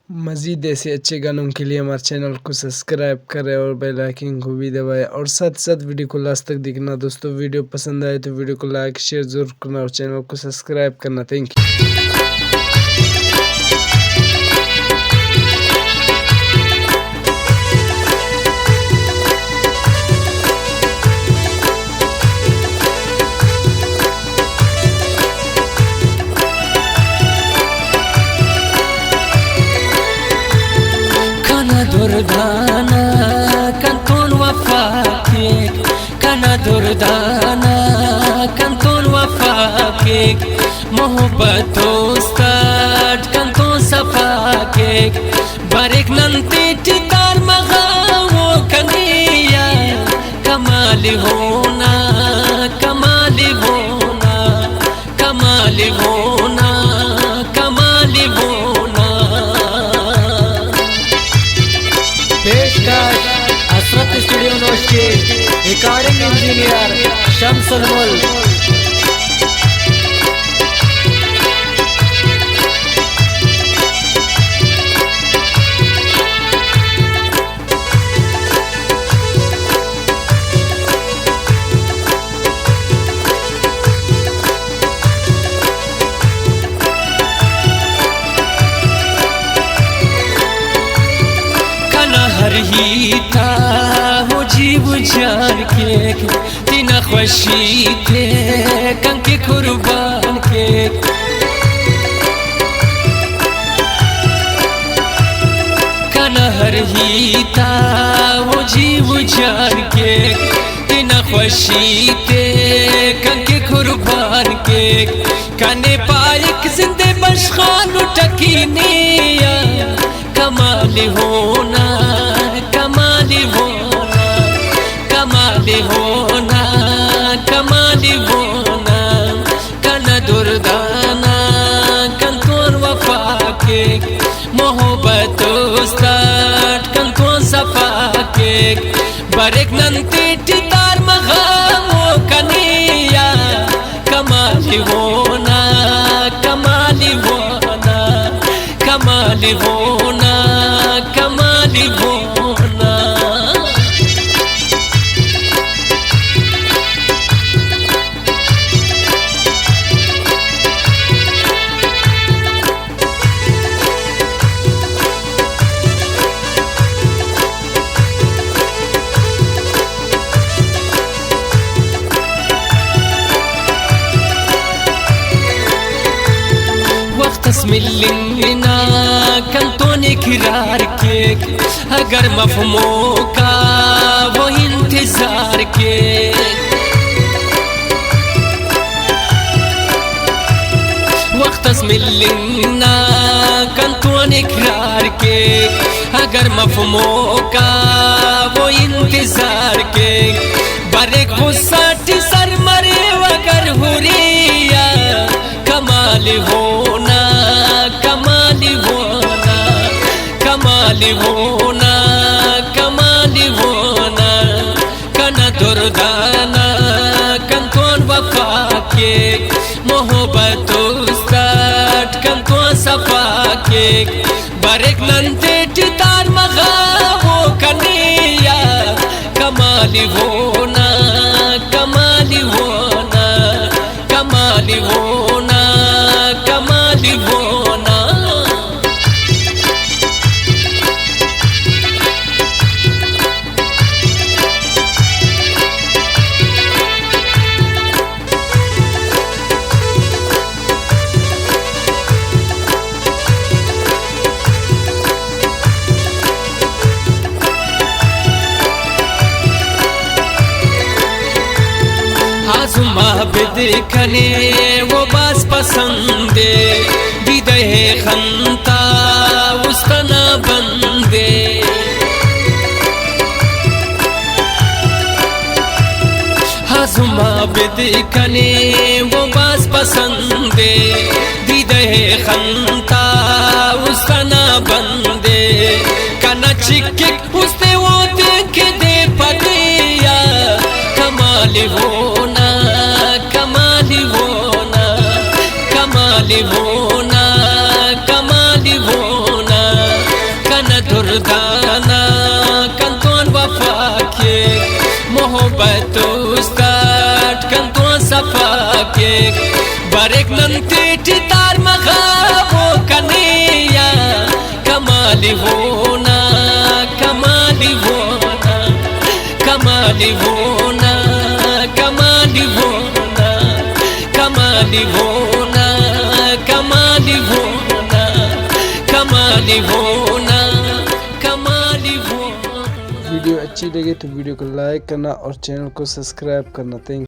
मज़ीद ऐसे अच्छे गानों के लिए हमारे चैनल को सब्सक्राइब करें और बेल आइकन को भी दबाएं और साथ साथ वीडियो को लास्ट तक देखना। दोस्तों वीडियो पसंद आए तो वीडियो को लाइक शेयर ज़रूर करना और चैनल को सब्सक्राइब करना। Thank you. दुर्दाना कंतून वफाकेक kana durdana kanton wafakek mohabbat ustad kanton safakek barik nanti tikar maghawo kaniya kamali hona kamali hona kamali hona kamali hona पेशकश असरत स्टूडियो नोश के रिकॉर्डिंग इंजीनियर शम्सुल मुल्क। هیتا هو جیب جان که تی نخوشیته کن که قربان که کنا هر هیتا هو جیب جان که تی نخوشیته کن که قربان که کنے پایک زنده بشخان و تکینیا کمالی ہونا कमाली होना कमाली होना कमाली होना कना दुर्दाना कंतोन वफा के मोहब्बत उस्ताद कंतोन सफा के बारिक नंती टितार मगामो कनिया कमाली होना कमाली होना कमाली होना कमाली होना اسم لنا कंतोन इकरार के अगर मफहूमों का वो इंतजार के वक्त मिलना कंतोन इकरार के अगर मफहूमों का वो इंतजार के बरे गुस्सा सर मरे अगर हुरिया कमाल होना कमाली होना कमाली होना कमाली होना कना दुर्दाना कंतोन वफा के मोहब्बत उस्ताद कंतोन सफा के बारिक नंते टितार मगावो कनिया कमाली होना कमाली होना कमाली होना कमाली होना आज़मा बिदकने वो बास पसंदे दीदे खंता उस्तना बंदे आज़मा बिदकने वो बास पसंदे दीदे खंता उस्तना बंदे कना चिक्के उस्ते वो देख दे पतिया कमाली होना कमाली होना कमाली होना कमाली होना दुर्दाना कंतोन वफा के मोहब्बत उस्ताद कंतोन सफा के बारेक नंती तार मगाबो कनिया कमाली होना कमाली होना कमाली होना कमाली होना कमाली होना कमाली होना कमाली होना कमाली होना। वीडियो अच्छी लगे तो वीडियो को लाइक करना और चैनल को सब्सक्राइब करना। थैंक